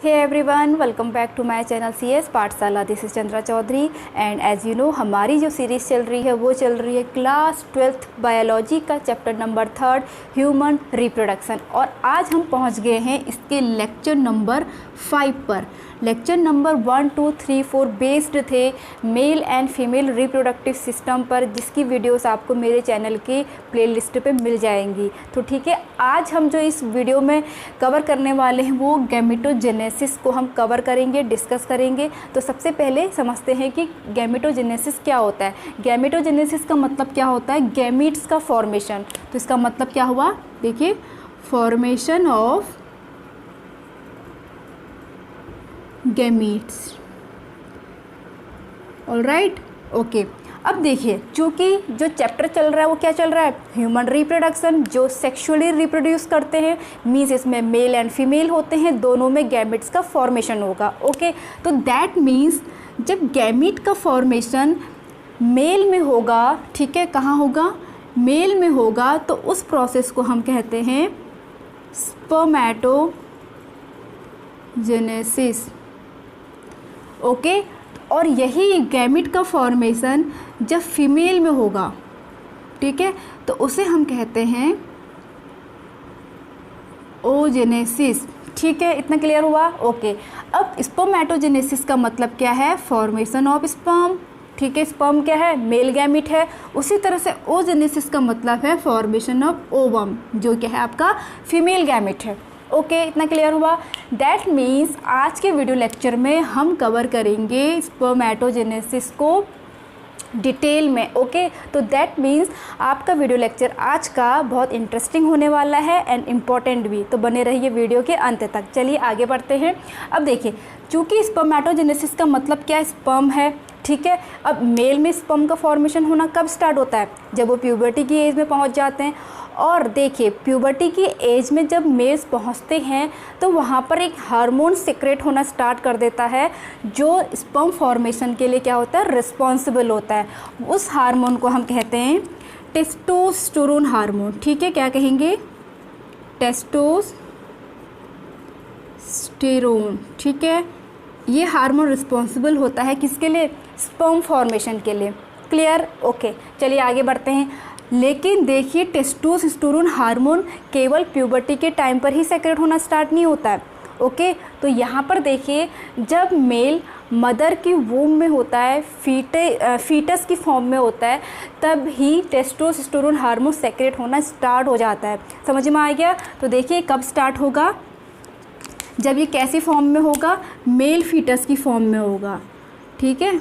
Hey everyone, welcome back to my channel CS Pathshala. This is Chandra Chaudhary and as you know हमारी जो series चल रही है वो चल रही है क्लास 12th बायोलॉजी का चैप्टर नंबर 3 ह्यूमन रिप्रोडक्शन। और आज हम पहुंच गए हैं इसके लेक्चर नंबर 5 पर। लेक्चर नंबर 1, 2, 3, 4 बेस्ड थे male and female reproductive system पर, जिसकी वीडियोस आपको मेरे चैनल के प्लेलिस्ट पे मिल जाएंगी। तो ठीक है, आज हम जो इस वीडियो में कवर करने वाले हैं वो गैमेटोजेनेसिस को हम कवर करेंगे, डिस्कस करेंगे। तो सबसे पहले समझते हैं कि गैमेटोजेनेसिस क्या होता है। गैमेटोजेनेसिस का मतलब क्या होता है? गैमीट्स का फॉर्मेशन। तो इसका मतलब क्या हुआ, देखिए, formation of gametes. Alright, okay. अब देखिए, चूँकि जो चैप्टर चल रहा है वो क्या चल रहा है? Human reproduction. जो सेक्सुअली रिप्रोड्यूस करते हैं मीन्स इसमें मेल एंड फीमेल होते हैं, दोनों में गैमेट्स का फॉर्मेशन होगा। ओके, तो दैट मीन्स जब गैमीट का फॉर्मेशन मेल में होगा, ठीक है, कहाँ होगा? मेल में होगा, तो उस प्रोसेस को हम कहते हैं स्पर्मेटोजेनेसिस। ओके, और यही गैमीट का फॉर्मेशन जब फीमेल में होगा, ठीक है, तो उसे हम कहते हैं ओजेनेसिस। ठीक है, इतना क्लियर हुआ? ओके। अब स्पर्मेटोजेनेसिस का मतलब क्या है? Formation of sperm. ठीक है, स्पर्म क्या है? मेल गैमीट है। उसी तरह से ओजेनेसिस का मतलब है फॉर्मेशन ऑफ ओवम, जो क्या है आपका फीमेल गैमीट है। ओके, इतना क्लियर हुआ? दैट मीन्स आज के वीडियो लेक्चर में हम कवर करेंगे स्पर्मेटोजेनेसिस को डिटेल में। ओके, तो दैट मीन्स आपका वीडियो लेक्चर आज का बहुत इंटरेस्टिंग होने वाला है एंड इम्पॉर्टेंट भी। तो बने रहिए वीडियो के अंत तक। चलिए आगे बढ़ते हैं। अब देखिए, चूँकि स्पर्मेटोजेनेसिस का मतलब क्या है? स्पर्म है, ठीक है। अब मेल में स्पर्म का फॉर्मेशन होना कब स्टार्ट होता है? जब वो प्यूबर्टी की एज में पहुंच जाते हैं। और देखिए, प्यूबर्टी की एज में जब मेल्स पहुंचते हैं तो वहाँ पर एक हार्मोन सिक्रेट होना स्टार्ट कर देता है, जो स्पर्म फॉर्मेशन के लिए क्या होता है? रिस्पॉन्सिबल होता है। उस हार्मोन को हम कहते हैं टेस्टोस्टेरोन हार्मोन। ठीक है, क्या कहेंगे? टेस्टोस्टेरोन। ठीक है, ये हार्मोन रिस्पॉन्सिबल होता है किसके लिए? स्पर्म फॉर्मेशन के लिए। क्लियर? ओके, चलिए आगे बढ़ते हैं। लेकिन देखिए, टेस्टोस्टेरोन हार्मोन केवल प्यूबर्टी के टाइम पर ही सेक्रेट होना स्टार्ट नहीं होता है। ओके, तो यहाँ पर देखिए, जब मेल मदर की वूम में होता है, फीटस की फॉर्म में होता है, तब ही टेस्टोस्टेरोन हार्मोन सेक्रेट होना स्टार्ट हो जाता है। समझ में आ गया? तो देखिए, कब स्टार्ट होगा? जब ये कैसी फॉर्म में होगा? मेल फीटस की फॉर्म में होगा। ठीक है,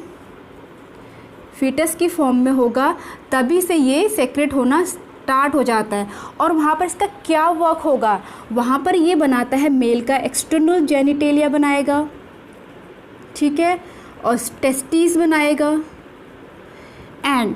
फीटस की फॉर्म में होगा, तभी से ये सेक्रेट होना स्टार्ट हो जाता है। और वहाँ पर इसका क्या वर्क होगा? वहाँ पर ये बनाता है मेल का एक्सटर्नल जेनिटेलिया बनाएगा, ठीक है, और टेस्टिस बनाएगा। एंड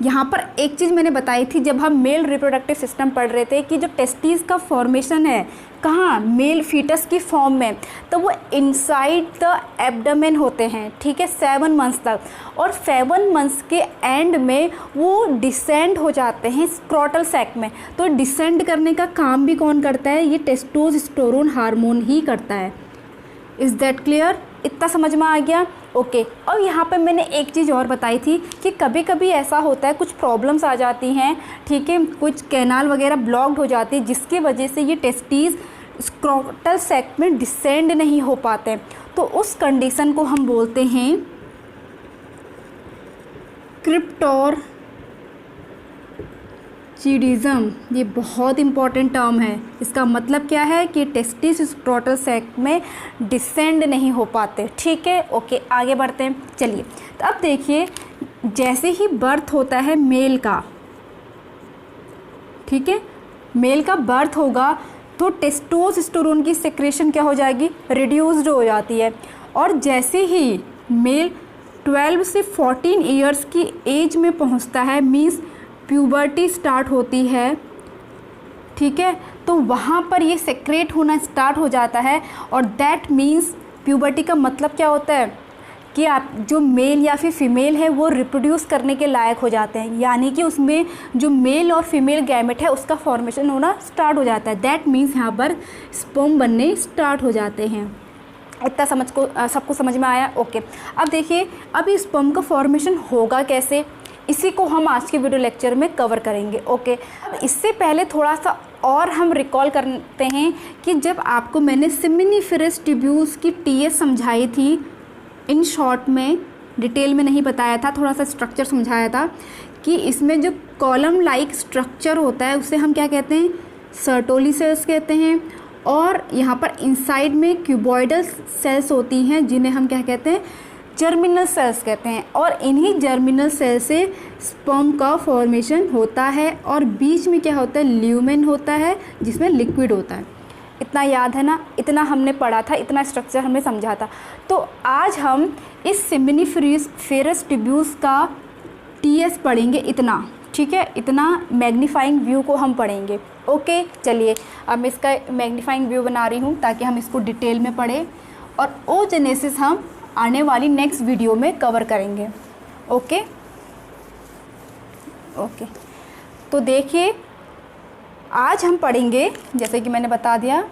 यहाँ पर एक चीज़ मैंने बताई थी जब हम मेल रिप्रोडक्टिव सिस्टम पढ़ रहे थे कि जो टेस्टिस का फॉर्मेशन है कहाँ? मेल फीटस की फॉर्म में, तो वो इनसाइड द एब्डोमेन होते हैं, ठीक है, 7 मंथ्स तक। और 7 मंथ्स के एंड में वो डिसेंड हो जाते हैं स्क्रोटल सैक में। तो डिसेंड करने का काम भी कौन करता है? ये टेस्टोस्टेरोन हार्मोन ही करता है। Is that clear? इतना समझ में आ गया? ओके। और यहाँ पे मैंने एक चीज़ और बताई थी कि कभी कभी ऐसा होता है, कुछ प्रॉब्लम्स आ जाती हैं, ठीक है, कुछ कैनाल वगैरह ब्लॉक्ड हो जाती है, जिसकी वजह से ये टेस्टिस स्क्रोटल सैक में डिसेंड नहीं हो पाते। तो उस कंडीशन को हम बोलते हैं क्रिप्टोरचिडिज्म। ये बहुत इंपॉर्टेंट टर्म है। इसका मतलब क्या है कि टेस्टिस स्क्रोटल सैक में डिसेंड नहीं हो पाते। ठीक है, ओके, आगे बढ़ते हैं। चलिए, तो अब देखिए, जैसे ही बर्थ होता है मेल का, ठीक है, मेल का बर्थ होगा तो टेस्टोस्टेरोन की सेक्रेशन क्या हो जाएगी? रिड्यूस्ड हो जाती है। और जैसे ही मेल 12 से 14 ईयर्स की एज में पहुंचता है, मीन्स प्यूबर्टी स्टार्ट होती है, ठीक है, तो वहाँ पर ये सेक्रेट होना स्टार्ट हो जाता है। और दैट मीन्स प्यूबर्टी का मतलब क्या होता है? कि आप जो मेल या फिर फीमेल है वो रिप्रोड्यूस करने के लायक हो जाते हैं, यानी कि उसमें जो मेल और फीमेल गैमेट है उसका फॉर्मेशन होना स्टार्ट हो जाता है। दैट मीन्स यहाँ पर स्पर्म बनने स्टार्ट हो जाते हैं। इतना सबको समझ में आया? ओके। अब देखिए, अब इस स्पर्म का फॉर्मेशन होगा कैसे, इसी को हम आज के वीडियो लेक्चर में कवर करेंगे। ओके। इससे पहले थोड़ा सा और हम रिकॉल करते हैं कि जब आपको मैंने सेमिनिफेरस ट्यूब्यूल्स की टीएस समझाई थी, इन शॉर्ट में, डिटेल में नहीं बताया था, थोड़ा सा स्ट्रक्चर समझाया था कि इसमें जो कॉलम लाइक स्ट्रक्चर होता है उसे हम क्या कहते हैं, सर्टोली सेल्स कहते हैं। और यहाँ पर इनसाइड में क्यूबॉइडल सेल्स होती हैं जिन्हें हम क्या कहते हैं, जर्मिनल सेल्स कहते हैं। और इन्हीं जर्मिनल सेल से स्पर्म का फॉर्मेशन होता है और बीच में क्या होता है, ल्यूमेन होता है जिसमें लिक्विड होता है। इतना याद है ना, इतना हमने पढ़ा था, इतना स्ट्रक्चर हमने समझा था। तो आज हम इस सेमिनिफेरस ट्यूब्यूल्स का टीएस पढ़ेंगे, इतना, ठीक है, इतना मैग्नीफाइंग व्यू को हम पढ़ेंगे। ओके, चलिए अब मैं इसका मैग्नीफाइंग व्यू बना रही हूँ ताकि हम इसको डिटेल में पढ़ें और ओजेनेसिस हम आने वाली नेक्स्ट वीडियो में कवर करेंगे। ओके ओके, तो देखिए आज हम पढ़ेंगे, जैसे कि मैंने बता दिया,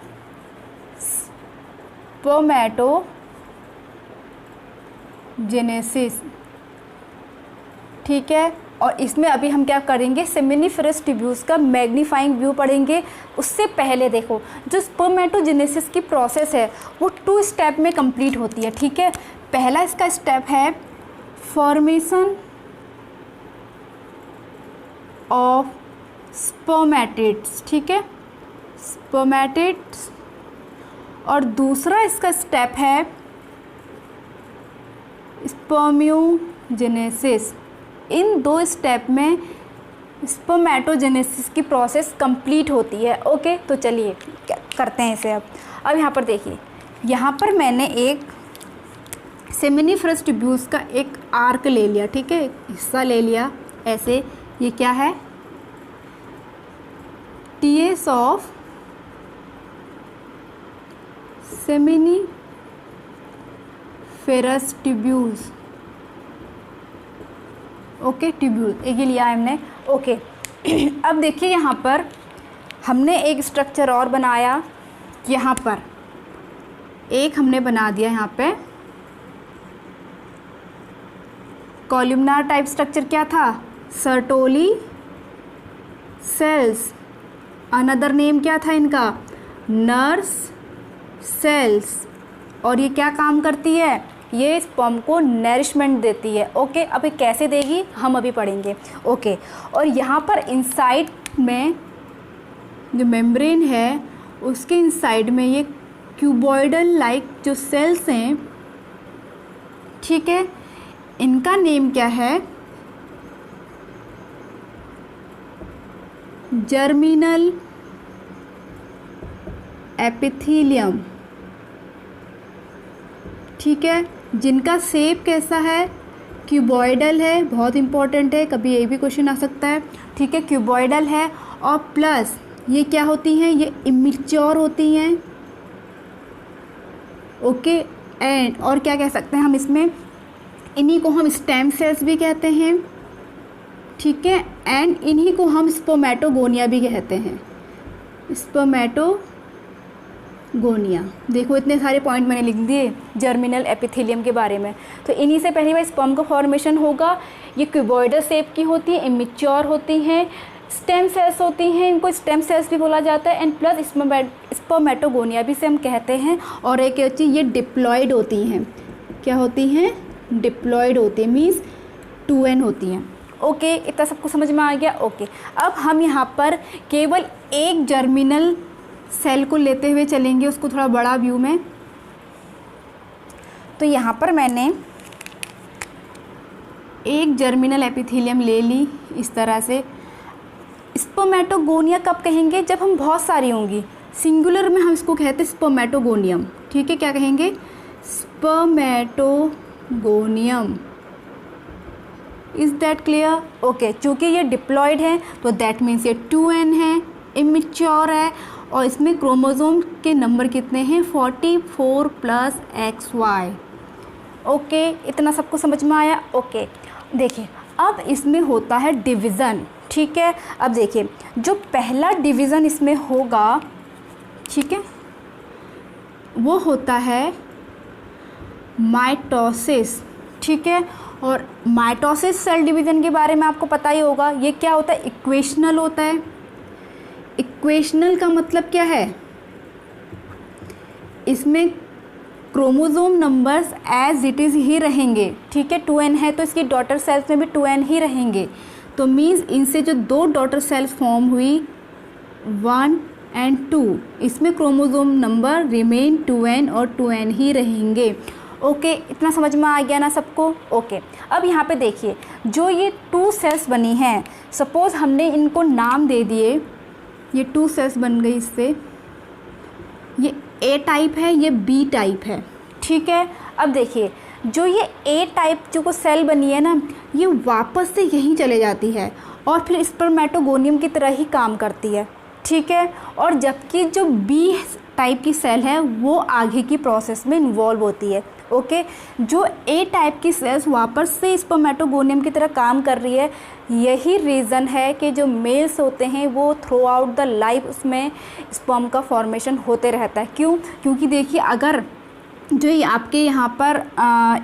स्पर्मेटोजेनेसिस, ठीक है। और इसमें अभी हम क्या करेंगे, सेमिनिफेरस ट्यूब्यूल्स का मैग्नीफाइंग व्यू पढ़ेंगे। उससे पहले देखो, जो स्पर्मेटोजेनेसिस की प्रोसेस है वो 2 स्टेप में कंप्लीट होती है, ठीक है। पहला इसका स्टेप है फॉर्मेशन ऑफ स्पर्मेटिड्स, ठीक है, स्पर्मेटिड्स। और दूसरा इसका स्टेप है स्पर्मियोजेनेसिस। इन 2 स्टेप में स्पर्मेटोजेनेसिस की प्रोसेस कंप्लीट होती है। ओके, तो चलिए करते हैं इसे। अब यहाँ पर देखिए, यहाँ पर मैंने एक सेमिनिफेरस ट्यूब्यूल्स का एक आर्क ले लिया, ठीक है, हिस्सा ले लिया ऐसे। ये क्या है, TS of seminiferous tubules. Okay, tubule एक ही लिया हमने। ओके, अब देखिए यहाँ पर हमने एक स्ट्रक्चर और बनाया। यहाँ पर एक हमने बना दिया, यहाँ पे कॉलमनार टाइप स्ट्रक्चर क्या था, सर्टोली सेल्स। अनदर नेम क्या था इनका, नर्स सेल्स। और ये क्या काम करती है, ये स्पर्म को नरिशमेंट देती है। ओके, अब ये कैसे देगी हम अभी पढ़ेंगे। ओके, और यहाँ पर इनसाइड में जो मेम्ब्रेन है उसके इनसाइड में ये क्यूबॉइडल लाइक जो सेल्स हैं, ठीक है, इनका नेम क्या है, जर्मिनल एपिथेलियम, ठीक है, जिनका शेप कैसा है, क्यूबॉइडल है। बहुत इंपॉर्टेंट है, कभी ये भी क्वेश्चन आ सकता है, ठीक है, क्यूबॉइडल है। और प्लस ये क्या होती हैं, ये इमेच्योर होती हैं। ओके, एंड और क्या कह सकते हैं हम इसमें, इन्हीं को हम स्टेम सेल्स भी कहते हैं, ठीक है, एंड इन्हीं को हम स्पर्मेटोगोनिया भी कहते हैं, स्पर्मेटोगोनिया। देखो इतने सारे पॉइंट मैंने लिख दिए जर्मिनल एपिथेलियम के बारे में। तो इन्हीं से पहली बार स्पर्म का फॉर्मेशन होगा। ये क्यूबॉइडल शेप की होती है, इमेच्योर होती हैं, स्टेम सेल्स होती हैं, इनको स्टेम सेल्स भी बोला जाता है, एंड प्लस स्पर्मेटोगोनिया भी से हम कहते हैं। और एक चीज़, ये डिप्लॉयड होती हैं। क्या होती हैं, डिप्लॉयड होती है, मीन्स 2n होती हैं। ओके, इतना सबको समझ में आ गया। ओके, अब हम यहाँ पर केवल एक जर्मिनल सेल को लेते हुए चलेंगे, उसको थोड़ा बड़ा व्यू में। तो यहाँ पर मैंने एक जर्मिनल एपिथेलियम ले ली इस तरह से। स्पर्मेटोगोनिया कब कहेंगे, जब हम बहुत सारी होंगी, सिंगुलर में हम इसको कहते हैं स्पर्मेटोगोनियम, ठीक है। क्या कहेंगे, spermatogonium. Is that clear? Okay, चूँकि ये डिप्लॉयड है तो दैट मीन्स ये 2n है, इमेच्योर है, और इसमें क्रोमोसोम के नंबर कितने हैं, 44 + XY। ओके, इतना सबको समझ में आया। ओके, देखिए अब इसमें होता है डिवीज़न, ठीक है। अब देखिए जो पहला डिवीज़न इसमें होगा, ठीक है, वो होता है माइटोसिस, ठीक है। और माइटोसिस सेल डिवीज़न के बारे में आपको पता ही होगा, ये क्या होता है, इक्वेशनल होता है। इक्वेशनल का मतलब क्या है, इसमें chromosome numbers as it is ही रहेंगे, ठीक है। 2n है तो इसकी डॉटर सेल्स में भी 2n ही रहेंगे। तो मीन्स इनसे जो दो डॉटर सेल्स फॉर्म हुई 1 और 2, इसमें क्रोमोसोम नंबर रिमेन 2n और 2n ही रहेंगे। ओके, इतना समझ में आ गया ना सबको। ओके, अब यहाँ पे देखिए जो ये 2 सेल्स बनी हैं, सपोज़ हमने इनको नाम दे दिए, ये 2 सेल्स बन गई, इससे ये ए टाइप है, ये बी टाइप है, ठीक है। अब देखिए जो ये ए टाइप जो को सेल बनी है ना, ये वापस से यहीं चले जाती है और फिर स्पर्मेटोगोनियम की तरह ही काम करती है, ठीक है। और जबकि जो बी टाइप की सेल है वो आगे की प्रोसेस में इन्वॉल्व होती है। ओके, जो ए टाइप की सेल्स वापस से स्पर्मेटोगोनियम की तरह काम कर रही है, यही रीज़न है कि जो मेल्स होते हैं वो थ्रू आउट द लाइफ उसमें स्पर्म का फॉर्मेशन होते रहता है। क्यों? क्योंकि देखिए अगर जो ये आपके यहाँ पर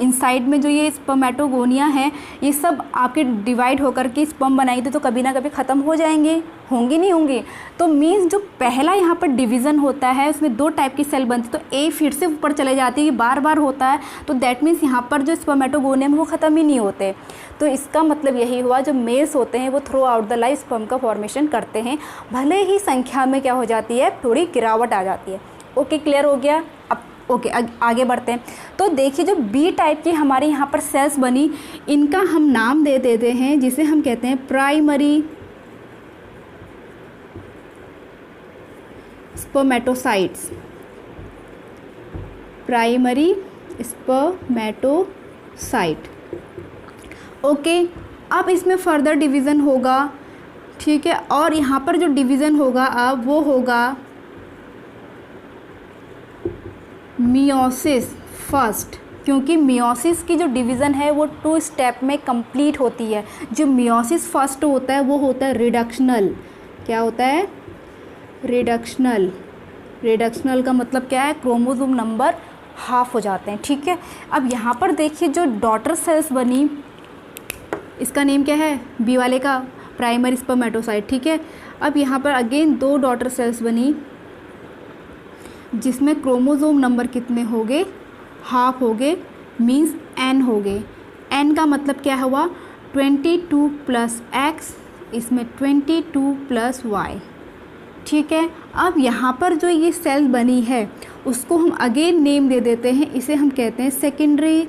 इनसाइड में जो ये स्पर्मेटोगोनिया है, ये सब आपके डिवाइड होकर के स्पर्म बनाई थे तो कभी ना कभी ख़त्म हो जाएंगे, होंगे नहीं होंगे। तो मीन्स जो पहला यहाँ पर डिवीज़न होता है उसमें 2 टाइप की सेल बनती है, तो ए फिर से ऊपर चले जाती है, ये बार बार होता है, तो दैट मीन्स यहाँ पर जो स्पर्मेटोगोनियम वो ख़त्म ही नहीं होते। तो इसका मतलब यही हुआ, जो मेल्स होते हैं वो through out the life sperm का फॉर्मेशन करते हैं, भले ही संख्या में क्या हो जाती है, थोड़ी गिरावट आ जाती है। ओके, क्लियर हो गया। अब ओके, आगे बढ़ते हैं। तो देखिए जो बी टाइप की हमारे यहाँ पर सेल्स बनी, इनका हम नाम दे देते हैं जिसे हम कहते हैं primary spermatocytes, primary spermatocyte. Okay, अब इसमें फर्दर डिवीज़न होगा, ठीक है। और यहाँ पर जो डिवीज़न होगा अब वो होगा मियोसिस फर्स्ट, क्योंकि मियोसिस की जो डिवीज़न है वो 2 स्टेप में कंप्लीट होती है। जो मियोसिस फर्स्ट होता है वो होता है रिडक्शनल। क्या होता है? रिडक्शनल। रिडक्शनल का मतलब क्या है? क्रोमोसोम नंबर हाफ हो जाते हैं, ठीक है। अब यहाँ पर देखिए जो डॉटर सेल्स बनी, इसका नेम क्या है? बी वाले का प्राइमरी स्पर्मेटोसाइट, ठीक है। अब यहाँ पर अगेन 2 डॉटर सेल्स बनी जिसमें क्रोमोसोम नंबर कितने हो गए? हाफ हो गए, मीन्स n हो गए। n का मतलब क्या हुआ? 22 + x, इसमें 22 + y, ठीक है। अब यहाँ पर जो ये सेल बनी है उसको हम अगेन नेम दे देते हैं, इसे हम कहते हैं secondary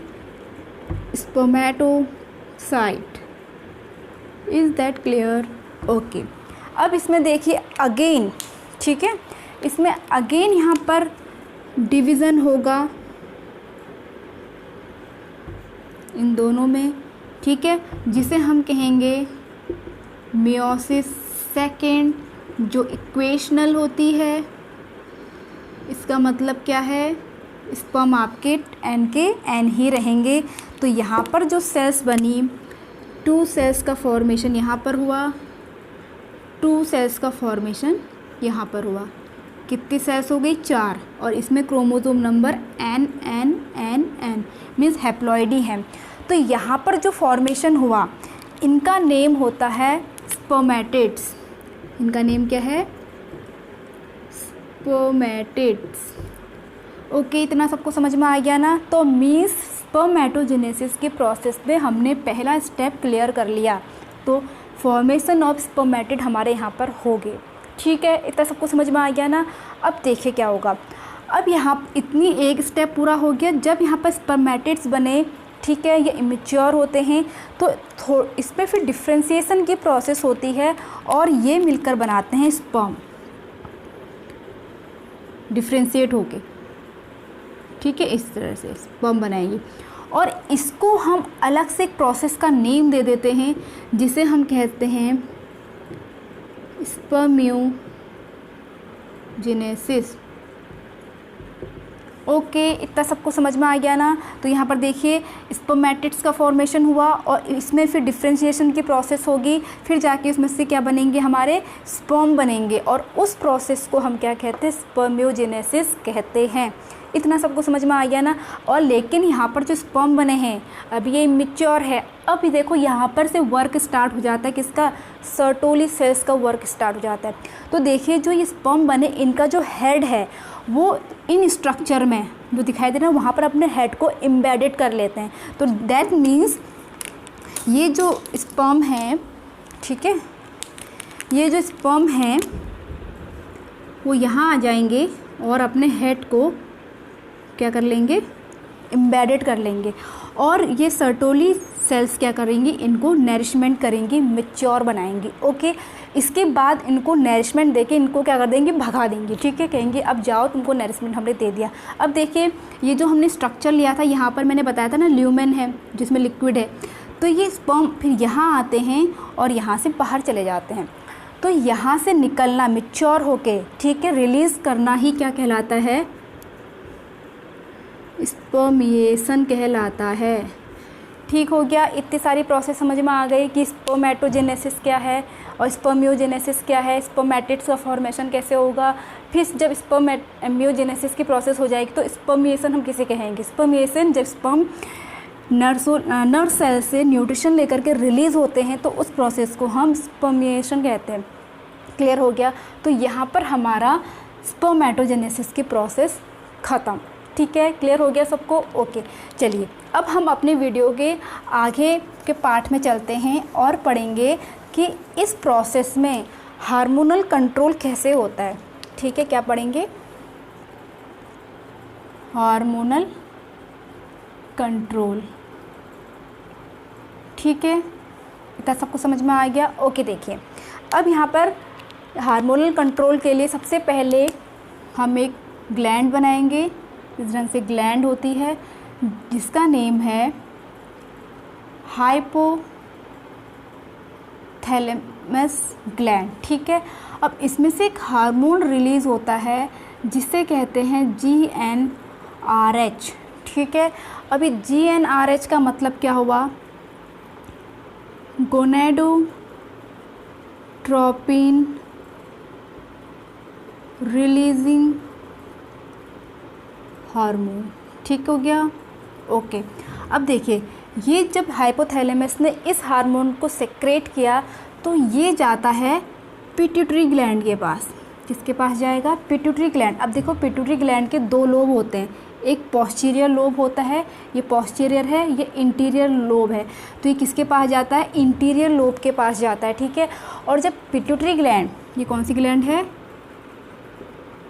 spermatocyte. Is that clear? Okay, अब इसमें देखिए अगेन, ठीक है, इसमें अगेन यहाँ पर डिवीज़न होगा इन दोनों में, ठीक है, जिसे हम कहेंगे मियोसिस सेकेंड, जो इक्वेशनल होती है। इसका मतलब क्या है? स्पर्म आपके n के n ही रहेंगे। तो यहाँ पर जो सेल्स बनी, 2 सेल्स का फॉर्मेशन यहाँ पर हुआ, 2 सेल्स का फॉर्मेशन यहाँ पर हुआ। कितनी सेल्स हो गई? 4। और इसमें chromosome number n n n n means haploidy है। तो यहाँ पर जो फॉर्मेशन हुआ इनका नेम होता है स्पर्मेटिड्स। इनका नेम क्या है? स्पर्मेटिड्स। ओके, इतना सबको समझ में आ गया ना। तो मीन्स स्पर्मेटोजेनेसिस के प्रोसेस में हमने पहला स्टेप क्लियर कर लिया, तो फॉर्मेशन ऑफ स्पर्मेटिड हमारे यहाँ पर हो गए, ठीक है। इतना सबको समझ में आ गया ना। अब देखिए क्या होगा। अब यहाँ इतनी एक स्टेप पूरा हो गया। जब यहाँ पर स्पर्मेटिड्स बने, ठीक है, ये इमेच्योर होते हैं, तो इस पर फिर डिफ्रेंशिएशन की प्रोसेस होती है और ये मिलकर बनाते हैं स्पर्म, डिफ्रेंशिएट होके, ठीक है। इस तरह से स्पर्म बनाएंगे और इसको हम अलग से एक प्रोसेस का नेम दे देते हैं जिसे हम कहते हैं स्पर्मियोजेनेसिस। ओके, इतना सबको समझ में आ गया ना। तो यहाँ पर देखिए स्पर्मेटिड्स का फॉर्मेशन हुआ और इसमें फिर डिफ्रेंशिएशन की प्रोसेस होगी, फिर जाके उसमें से क्या बनेंगे? हमारे स्पर्म बनेंगे और उस प्रोसेस को हम क्या कहते हैं? स्पर्मियोजेनेसिस कहते हैं। इतना सबको समझ में आ गया ना। और लेकिन यहाँ पर जो स्पर्म बने हैं अभी ये इमेच्योर है। अब ये देखो यहाँ पर से वर्क स्टार्ट हो जाता है किसका, सर्टोली सेल्स का वर्क स्टार्ट हो जाता है। तो देखिए जो ये स्पर्म बने इनका जो हेड है वो इन स्ट्रक्चर में जो दिखाई दे रहा है वहाँ पर अपने हेड को एम्बेडेड कर लेते हैं। तो दैट मीन्स ये जो स्पर्म है, ठीक है, ये जो स्पर्म हैं वो यहाँ आ जाएंगे और अपने हेड को क्या कर लेंगे, एम्बेडेड कर लेंगे। और ये सर्टोली सेल्स क्या करेंगी, इनको नरिशमेंट करेंगी, मैच्योर बनाएंगी। ओके, इसके बाद इनको नरिशमेंट देके इनको क्या कर देंगे, भगा देंगे। ठीक है, कहेंगे अब जाओ तुमको नरिशमेंट हमने दे दिया। अब देखिए ये जो हमने स्ट्रक्चर लिया था, यहाँ पर मैंने बताया था ना ल्यूमेन है जिसमें लिक्विड है। तो ये स्पर्म फिर यहाँ आते हैं और यहाँ से बाहर चले जाते हैं। तो यहाँ से निकलना मैच्योर होके, ठीक है, रिलीज़ करना ही क्या कहलाता है, स्पर्मिएशन कहलाता है। ठीक हो गया, इतनी सारी प्रोसेस समझ में आ गई कि स्पर्मेटोजेनेसिस क्या है और स्पर्मियोजेनेसिस क्या है, स्पर्मेटिड्स का फॉर्मेशन कैसे होगा। फिर जब स्पर्मियोजेनेसिस की प्रोसेस हो जाएगी तो स्पर्मिएशन हम किसे कहेंगे, स्पर्मिएशन जब स्पर्म नर्व सेल से न्यूट्रिशन लेकर के रिलीज़ होते हैं तो उस प्रोसेस को हम स्पर्मिएशन कहते हैं। क्लियर हो गया, तो यहाँ पर हमारा स्पर्मेटोजेनेसिस की प्रोसेस ख़त्म। ठीक है, क्लियर हो गया सबको। ओके, चलिए अब हम अपने वीडियो के आगे के पार्ट में चलते हैं और पढ़ेंगे कि इस प्रोसेस में हार्मोनल कंट्रोल कैसे होता है। ठीक है, क्या पढ़ेंगे, हार्मोनल कंट्रोल। ठीक है, इतना सबको समझ में आ गया। ओके, देखिए अब यहाँ पर हार्मोनल कंट्रोल के लिए सबसे पहले हम एक ग्लैंड बनाएंगे। इस ढंग से ग्लैंड होती है जिसका नेम है हाइपोथैलेमस ग्लैंड। ठीक है, अब इसमें से एक हार्मोन रिलीज़ होता है जिसे कहते हैं GnRH। ठीक है, अभी GnRH का मतलब क्या हुआ, गोनेडोट्रोपिन रिलीजिंग हार्मोन। ठीक हो गया। ओके, अब देखिए ये जब हाइपोथैलेमस ने इस हार्मोन को सेक्रेट किया तो ये जाता है पिट्यूटरी ग्लैंड के पास। किसके पास जाएगा, पिट्यूटरी ग्लैंड। अब देखो पिट्यूटरी ग्लैंड के दो लोब होते हैं, एक पोस्टीरियर लोब होता है, ये पोस्टीरियर है, ये इंटीरियर लोब है। तो ये किसके पास जाता है, इंटीरियर लोब के पास जाता है। ठीक है, और जब पिट्यूटरी ग्लैंड, ये कौन सी ग्लैंड है,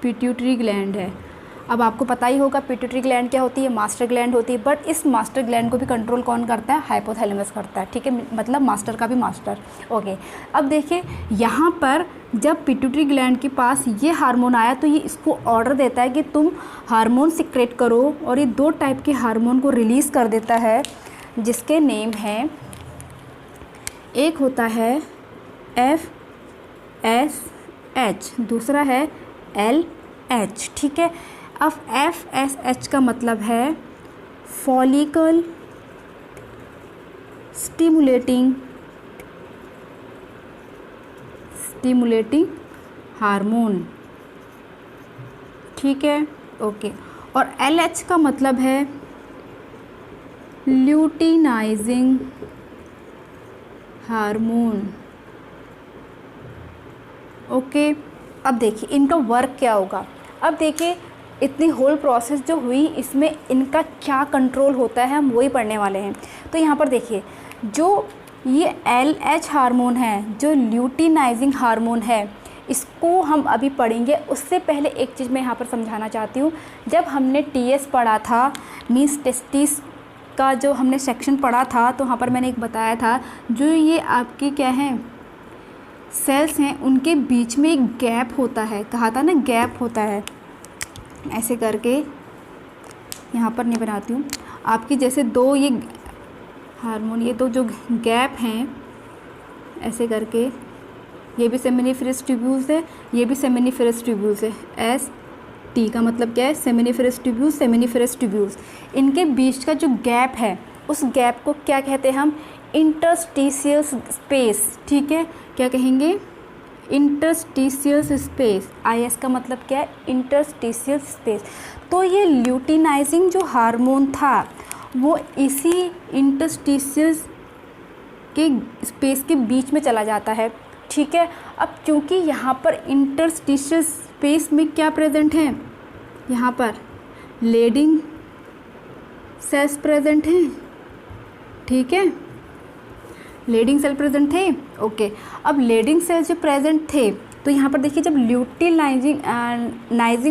पिट्यूटरी ग्लैंड है। अब आपको पता ही होगा पिट्यूटरी ग्लैंड क्या होती है, मास्टर ग्लैंड होती है। बट इस मास्टर ग्लैंड को भी कंट्रोल कौन करता है, हाइपोथैलेमस करता है। ठीक है, मतलब मास्टर का भी मास्टर। ओके, अब देखिए यहाँ पर जब पिट्यूटरी ग्लैंड के पास ये हार्मोन आया तो ये इसको ऑर्डर देता है कि तुम हार्मोन सिक्रेट करो, और ये दो टाइप के हार्मोन को रिलीज़ कर देता है जिसके नेम है, एक होता है FSH, दूसरा है LH। ठीक है, अब FSH का मतलब है फॉलिकल स्टिमुलेटिंग हार्मोन। ठीक है, ओके, और LH का मतलब है ल्यूटिनाइजिंग हार्मोन। ओके, अब देखिए इनका वर्क क्या होगा। अब देखिए इतनी होल प्रोसेस जो हुई इसमें इनका क्या कंट्रोल होता है हम वही पढ़ने वाले हैं। तो यहाँ पर देखिए जो ये LH हार्मोन है, जो ल्यूटिनाइजिंग हार्मोन है, इसको हम अभी पढ़ेंगे। उससे पहले एक चीज़ मैं यहाँ पर समझाना चाहती हूँ। जब हमने TS पढ़ा था, मीन्स टेस्टिस का जो हमने सेक्शन पढ़ा था, तो वहाँ पर मैंने एक बताया था जो ये आपकी क्या है सेल्स हैं उनके बीच में एक गैप होता है, कहा था ना गैप होता है। ऐसे करके यहाँ पर नहीं बनाती हूँ, आपकी जैसे दो ये हार्मोन, ये दो जो गैप हैं ऐसे करके, ये भी सेमिनिफेरस ट्यूब्यूल्स है, ये भी सेमिनिफेरस ट्यूब्यूल्स है। ST का मतलब क्या है, सेमिनिफेरस ट्यूब्यूल्स, सेमिनिफेरस ट्यूब्यूल्स। इनके बीच का जो गैप है उस गैप को क्या कहते हैं हम, इंटरस्टिशियल स्पेस। ठीक है, क्या कहेंगे, इंटरस्टिशियल स्पेस, IS का मतलब क्या है, इंटरस्टिशियल स्पेस। तो ये ल्यूटिनाइजिंग जो हार्मोन था वो इसी इंटरस्टिशियल के स्पेस के बीच में चला जाता है, ठीक है। अब क्योंकि यहाँ पर इंटरस्टिशियल स्पेस में क्या प्रेजेंट है, यहाँ पर लेडिंग सेल्स प्रेजेंट हैं, ठीक है, लेडिंग सेल प्रेजेंट थे, ओके। अब लेडिंग सेल्स जो प्रेजेंट थे तो यहाँ पर देखिए जब ल्यूटिनाइजिंग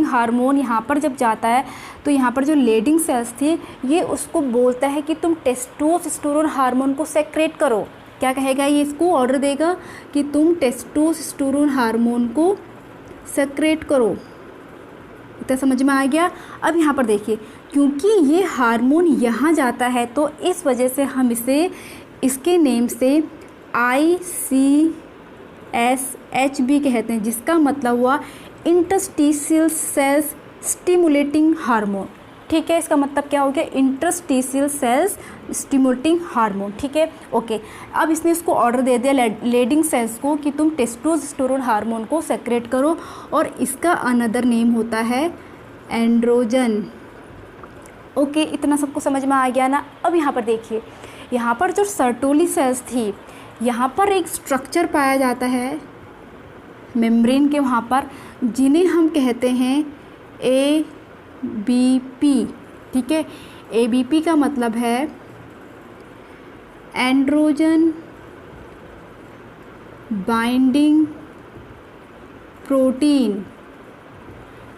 हार्मोन यहाँ पर जब जाता है तो यहाँ पर जो लेडिंग सेल्स थी ये उसको बोलता है कि तुम टेस्टोस्टेरोन हार्मोन को सेक्रेट करो। क्या कहेगा ये, इसको ऑर्डर देगा कि तुम टेस्टोस्टेरोन हार्मोन को सेक्रेट करो। इतना समझ में आ गया। अब यहाँ पर देखिए क्योंकि ये हार्मोन यहाँ जाता है तो इस वजह से हम इसे इसके नेम से ICSH भी कहते हैं, जिसका मतलब हुआ इंटरस्टिशियल सेल्स स्टिमुलेटिंग हार्मोन, ठीक है। इसका मतलब क्या हो गया, इंटरस्टिशियल सेल्स स्टिमुलेटिंग हार्मोन, ठीक है, ओके। अब इसने इसको ऑर्डर दे दिया लेडिंग सेल्स को कि तुम टेस्टोस्टेरोन हार्मोन को सेक्रेट करो, और इसका अनदर नेम होता है एंड्रोजन, ओके। इतना सबको समझ में आ गया ना। अब यहाँ पर देखिए, यहाँ पर जो सर्टोली सेल्स थी यहाँ पर एक स्ट्रक्चर पाया जाता है मेम्ब्रेन के वहाँ पर, जिन्हें हम कहते हैं ABP, ठीक है। ABP का मतलब है एंड्रोजन बाइंडिंग प्रोटीन,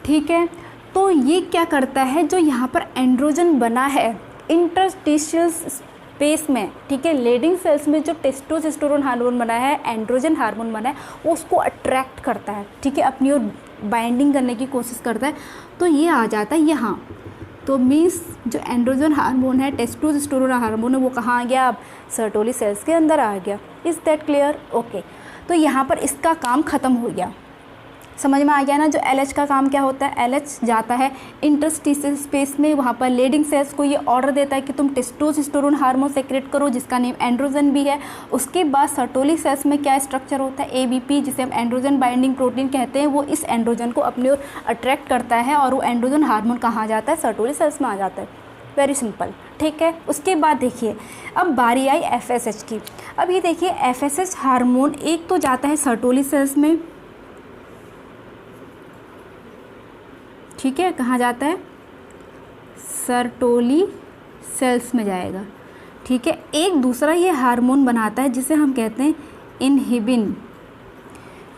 ठीक है। तो ये क्या करता है, जो यहाँ पर एंड्रोजन बना है इंटरस्टिशियल स्पेस में, ठीक है, लेडिंग सेल्स में जो टेस्टोस्टेरोन हार्मोन बना है, एंड्रोजन हार्मोन बना है, वो उसको अट्रैक्ट करता है, ठीक है, अपनी ओर बाइंडिंग करने की कोशिश करता है। तो ये आ जाता है यहाँ, तो मीन्स जो एंड्रोजन हार्मोन है, टेस्टोस्टेरोन हार्मोन है, वो कहाँ आ गया, अब सर्टोली सेल्स के अंदर आ गया। Is that clear, okay. तो यहाँ पर इसका काम ख़त्म हो गया, समझ में आ गया ना। जो LH का काम क्या होता है, LH जाता है इंटरस्टिशियल स्पेस में, वहाँ पर लेडिंग सेल्स को ये ऑर्डर देता है कि तुम टेस्टोस्टेरोन हार्मोन सेक्रेट करो, जिसका नेम एंड्रोजन भी है। उसके बाद सर्टोली सेल्स में क्या स्ट्रक्चर होता है, ABP, जिसे हम एंड्रोजन बाइंडिंग प्रोटीन कहते हैं, वो इस एंड्रोजन को अपनी ओर अट्रैक्ट करता है, और वो एंड्रोजन हार्मोन कहाँ जाता है, सर्टोली सेल्स में आ जाता है। वेरी सिंपल, ठीक है। उसके बाद देखिए अब बारी आई FSH की। अब ये देखिए FSH हार्मोन एक तो जाता है सर्टोली सेल्स में, ठीक है, कहाँ जाता है, सर्टोली सेल्स में जाएगा, ठीक है। एक दूसरा ये हार्मोन बनाता है जिसे हम कहते हैं इनहिबिन।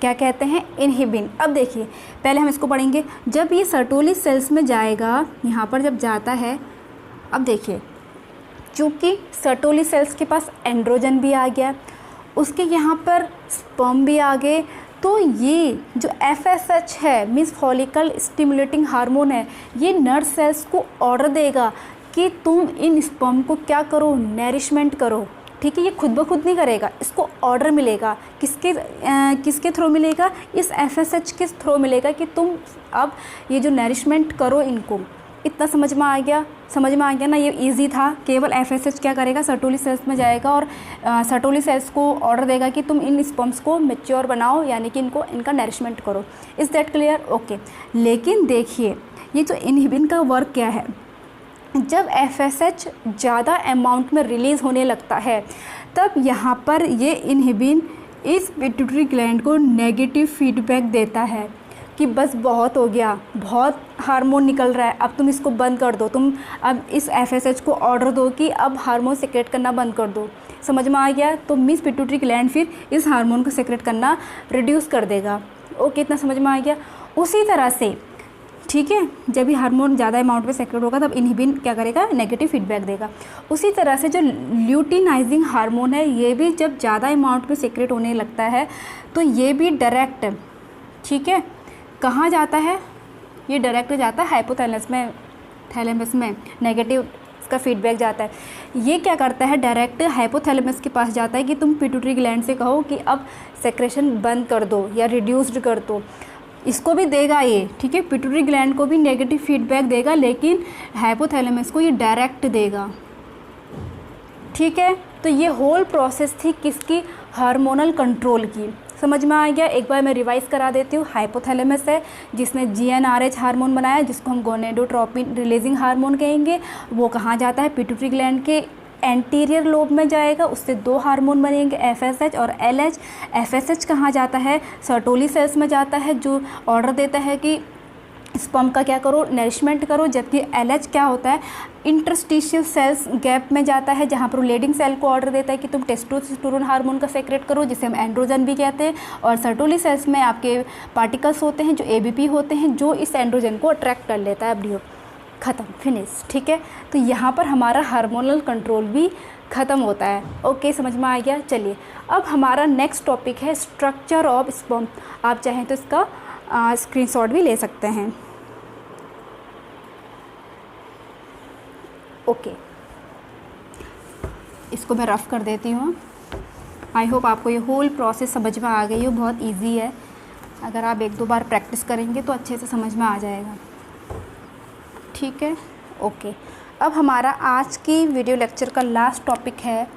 क्या कहते हैं, इनहिबिन। अब देखिए पहले हम इसको पढ़ेंगे। जब ये सर्टोली सेल्स में जाएगा, यहाँ पर जब जाता है, अब देखिए चूँकि सर्टोली सेल्स के पास एंड्रोजन भी आ गया, उसके यहाँ पर स्पर्म भी आ गए, तो ये जो FSH है, मीन्स फॉलिकल स्टिमुलेटिंग हार्मोन है, ये नर्व सेल्स को ऑर्डर देगा कि तुम इन स्पर्म को क्या करो, नरिशमेंट करो, ठीक है। ये खुद ब खुद नहीं करेगा, इसको ऑर्डर मिलेगा, किसके थ्रू मिलेगा, इस FSH के थ्रू मिलेगा कि तुम अब ये जो नरिशमेंट करो इनको। इतना समझ में आ गया, समझ में आ गया ना। ये इजी था। केवल FSH क्या करेगा, सर्टोली सेल्स में जाएगा और सर्टोली सेल्स को ऑर्डर देगा कि तुम इन स्पर्म्स को मैच्योर बनाओ, यानी कि इनका नरिशमेंट करो। Is that clear, okay. लेकिन देखिए ये जो इनहिबिन का वर्क क्या है, जब FSH ज़्यादा अमाउंट में रिलीज़ होने लगता है, तब यहाँ पर ये इनहिबिन इस पिट्यूटरी ग्लैंड को नेगेटिव फीडबैक देता है कि बस बहुत हो गया, बहुत हार्मोन निकल रहा है, अब तुम इसको बंद कर दो। तुम अब इस FSH को ऑर्डर दो कि अब हार्मोन सेक्रेट करना बंद कर दो। समझ में आ गया। तो मिस पिट्यूटरी ग्लैंड फिर इस हार्मोन को सेक्रेट करना रिड्यूस कर देगा। ओके, इतना समझ में आ गया। उसी तरह से ठीक है, जब भी हार्मोन ज़्यादा अमाउंट में सेक्रेट होगा तब इनहिबिन क्या करेगा, नेगेटिव फीडबैक देगा। उसी तरह से जो ल्यूटिनाइजिंग हार्मोन है, ये भी जब ज़्यादा अमाउंट में सेक्रेट होने लगता है तो ये भी डायरेक्ट, ठीक है, कहाँ जाता है, ये डायरेक्ट जाता है हाइपोथैलेमस में नेगेटिव इसका फीडबैक जाता है। ये क्या करता है, डायरेक्ट हाइपोथैलेमस के पास जाता है कि तुम पिट्यूटरी ग्लैंड से कहो कि अब सेक्रेशन बंद कर दो या रिड्यूस्ड कर दो। इसको भी देगा ये, ठीक है, पिट्यूटरी ग्लैंड को भी नेगेटिव फीडबैक देगा, लेकिन हाइपोथैलेमस को ये डायरेक्ट देगा। ठीक है, तो ये होल प्रोसेस थी किसकी, हार्मोनल कंट्रोल की। समझ में आ गया? एक बार मैं रिवाइज करा देती हूँ। हाइपोथैलेमस है जिसने GnRH हार्मोन बनाया, जिसको हम गोनेडोट्रोपिन रिलीजिंग हार्मोन कहेंगे। वो कहाँ जाता है? पिट्यूटरी ग्लैंड के एंटीरियर लोब में जाएगा। उससे 2 हार्मोन बनेंगे, FSH और LH। FSH कहाँ जाता है? सर्टोली सेल्स में जाता है, जो ऑर्डर देता है कि स्पर्म का क्या करो? नरिशमेंट करो। जबकि LH क्या होता है? इंटरस्टिशियल सेल्स गैप में जाता है, जहाँ पर लेडिंग सेल को ऑर्डर देता है कि तुम टेस्टोस्टेरोन हार्मोन का सेक्रेट करो, जिसे हम एंड्रोजन भी कहते हैं। और सर्टोली सेल्स में आपके पार्टिकल्स होते हैं जो ABP होते हैं, जो इस एंड्रोजन को अट्रैक्ट कर लेता है। एब्रियो ख़त्म, फिनिश। ठीक है, तो यहाँ पर हमारा हार्मोनल कंट्रोल भी ख़त्म होता है। ओके, समझ में आ गया? चलिए, अब हमारा नेक्स्ट टॉपिक है स्ट्रक्चर ऑफ स्पर्म। आप चाहें तो इसका स्क्रीनशॉट भी ले सकते हैं। ओके, इसको मैं रफ़ कर देती हूँ। आई होप आपको ये होल प्रोसेस समझ में आ गई हो। बहुत इजी है, अगर आप 1-2 बार प्रैक्टिस करेंगे तो अच्छे से समझ में आ जाएगा। ठीक है, ओके। अब हमारा आज की वीडियो लेक्चर का लास्ट टॉपिक है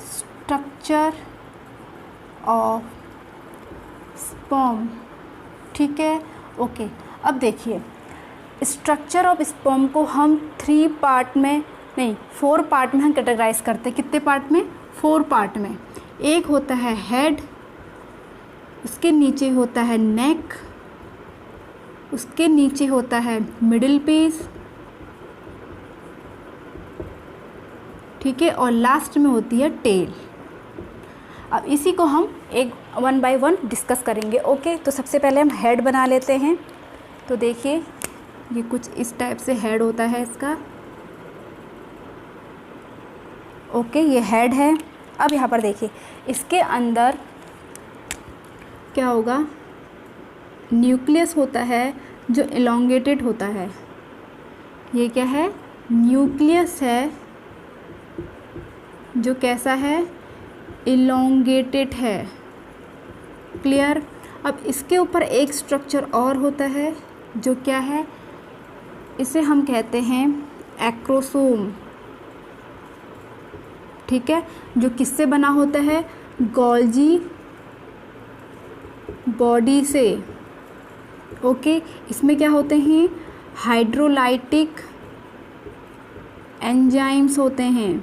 स्ट्रक्चर ऑफ स्पर्म। ठीक है, ओके। अब देखिए, स्ट्रक्चर ऑफ स्पर्म को हम 4 पार्ट में हम कैटेगराइज करते हैं। कितने पार्ट में? 4 पार्ट में। एक होता है हेड, उसके नीचे होता है नेक, उसके नीचे होता है मिडिल पीस, ठीक है, और लास्ट में होती है टेल। अब इसी को हम एक 1 बाय 1 डिस्कस करेंगे। ओके, तो सबसे पहले हम हेड बना लेते हैं। तो देखिए, ये कुछ इस टाइप से हेड होता है इसका। ओके, ये हेड है। अब यहाँ पर देखिए, इसके अंदर क्या होगा? न्यूक्लियस होता है जो इलोंगेटेड होता है। ये क्या है? न्यूक्लियस है जो कैसा है? इलोंगेटेड है। क्लियर? अब इसके ऊपर एक स्ट्रक्चर और होता है जो क्या है? इसे हम कहते हैं एक्रोसोम। ठीक है, जो किससे बना होता है? गोल्जी बॉडी से। ओके, इसमें क्या होते हैं? हाइड्रोलाइटिक एंजाइम्स होते हैं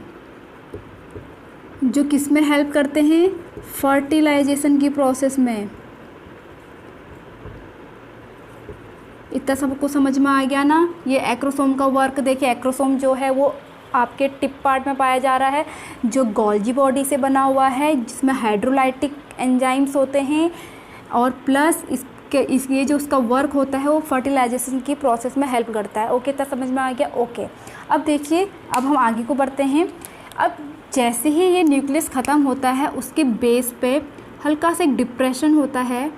जो किस में हेल्प करते हैं? फर्टिलाइजेशन की प्रोसेस में। इतना सबको समझ में आ गया ना? ये एक्रोसोम का वर्क देखिए। एक्रोसोम जो है वो आपके टिप पार्ट में पाया जा रहा है, जो गोल्जी बॉडी से बना हुआ है, जिसमें हाइड्रोलाइटिक एंजाइम्स होते हैं, और प्लस ये जो उसका वर्क होता है वो फर्टिलाइजेशन की प्रोसेस में हेल्प करता है। ओके, इतना समझ में आ गया? ओके, अब देखिए, अब हम आगे को बढ़ते हैं। अब जैसे ही ये न्यूक्लियस ख़त्म होता है, उसके बेस पे हल्का सा एक डिप्रेशन होता है।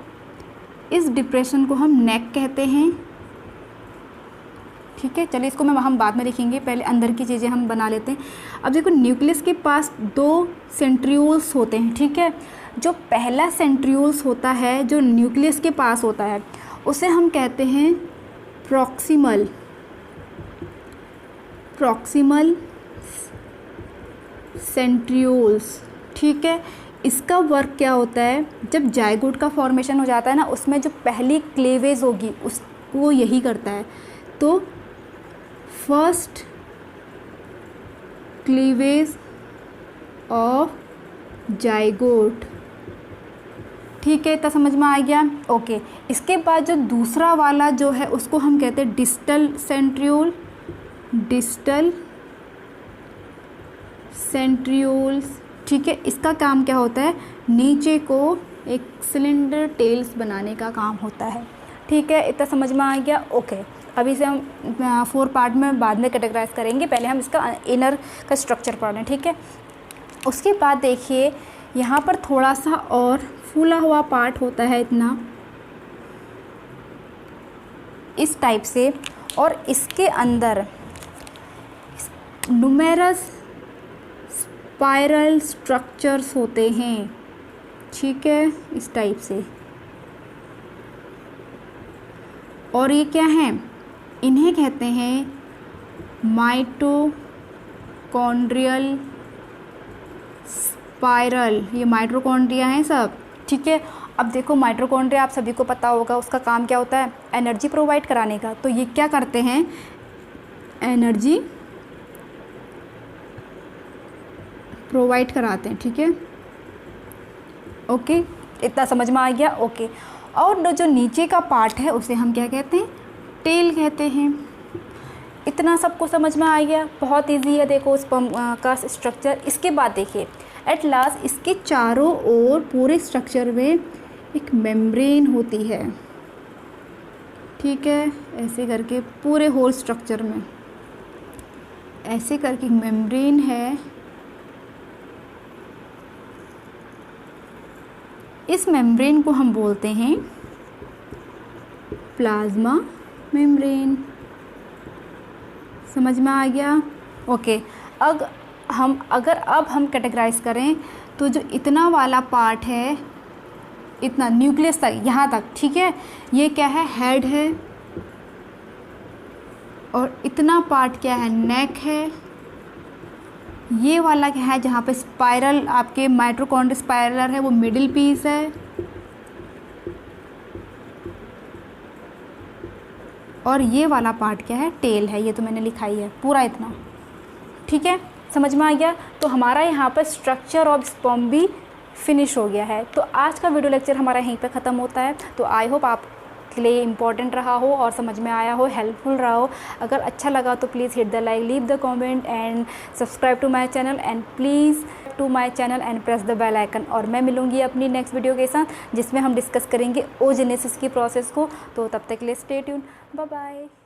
इस डिप्रेशन को हम नेक कहते हैं। ठीक है, चलिए इसको हम बाद में लिखेंगे, पहले अंदर की चीज़ें हम बना लेते हैं। अब देखो, न्यूक्लियस के पास 2 सेंट्रियोल्स होते हैं। ठीक है, जो पहला सेंट्रियोल्स होता है जो न्यूक्लियस के पास होता है, उसे हम कहते हैं प्रॉक्सिमल सेंट्रियोल्स। ठीक है, इसका वर्क क्या होता है? जब जाइगोट का फॉर्मेशन हो जाता है ना, उसमें जो पहली क्लेवेज होगी वो यही करता है। तो फर्स्ट क्लीवेज ऑफ जाइगोट। ठीक है, इतना समझ में आ गया? ओके, इसके बाद जो दूसरा वाला जो है उसको हम कहते हैं डिस्टल सेंट्रियोल्स। ठीक है, इसका काम क्या होता है? नीचे को एक सिलेंडर टेल्स बनाने का काम होता है। ठीक है, इतना समझ में आ गया? ओके, अभी से हम 4 पार्ट में बाद में कैटेगराइज करेंगे। पहले हम इसका इनर का स्ट्रक्चर पढ़ लें। ठीक है, उसके बाद देखिए, यहाँ पर थोड़ा सा और फूला हुआ पार्ट होता है, इतना इस टाइप से, और इसके अंदर न्यूमेरस स्पाइरल स्ट्रक्चर्स होते हैं। ठीक है, इस टाइप से। और ये क्या हैं? इन्हें कहते हैं माइटोकॉन्ड्रियल स्पाइरल, ये माइटोकॉन्ड्रिया हैं सब, ठीक है। अब देखो माइटोकॉन्ड्रिया आप सभी को पता होगा उसका काम क्या होता है, एनर्जी प्रोवाइड कराने का। तो ये क्या करते हैं, एनर्जी प्रोवाइड कराते हैं, ठीक है। ओके, इतना समझ में आ गया, ओके। और जो नीचे का पार्ट है उसे हम क्या कहते हैं, टेल कहते हैं। इतना सबको समझ में आ गया, बहुत इजी है। देखो स्पर्म का स्ट्रक्चर। इसके बाद देखिए एट लास्ट इसके चारों ओर पूरे स्ट्रक्चर में एक मेम्ब्रेन होती है, ठीक है। ऐसे करके पूरे होल स्ट्रक्चर में ऐसे करके एक मेम्ब्रेन है। इस मेम्ब्रेन को हम बोलते हैं प्लाज्मा मेम्ब्रेन। समझ में आ गया, ओके। अब हम कैटेगराइज करें तो जो इतना वाला पार्ट है, इतना न्यूक्लियस तक, यहाँ तक, ठीक है, ये क्या है, हेड है। और इतना पार्ट क्या है, नेक है। ये वाला क्या है, जहाँ पे स्पाइरल आपके माइटोकॉन्ड्रिया स्पाइरल है, वो मिडिल पीस है। और ये वाला पार्ट क्या है, टेल है। ये तो मैंने लिखा ही है पूरा इतना, ठीक है। समझ में आ गया। तो हमारा यहाँ पर स्ट्रक्चर ऑफ स्पर्म भी फिनिश हो गया है। तो आज का वीडियो लेक्चर हमारा यहीं पे ख़त्म होता है। तो आई होप आपके लिए इम्पॉर्टेंट रहा हो और समझ में आया हो, हेल्पफुल रहा हो। अगर अच्छा लगा तो please hit the like, leave the comment and subscribe to my channel and please to my channel and press the bell icon. और मैं मिलूँगी अपनी नेक्स्ट वीडियो के साथ जिसमें हम डिस्कस करेंगे ओजेनेसिस की प्रोसेस को। तो तब तक के लिए स्टे ट्यून, बाय बाय।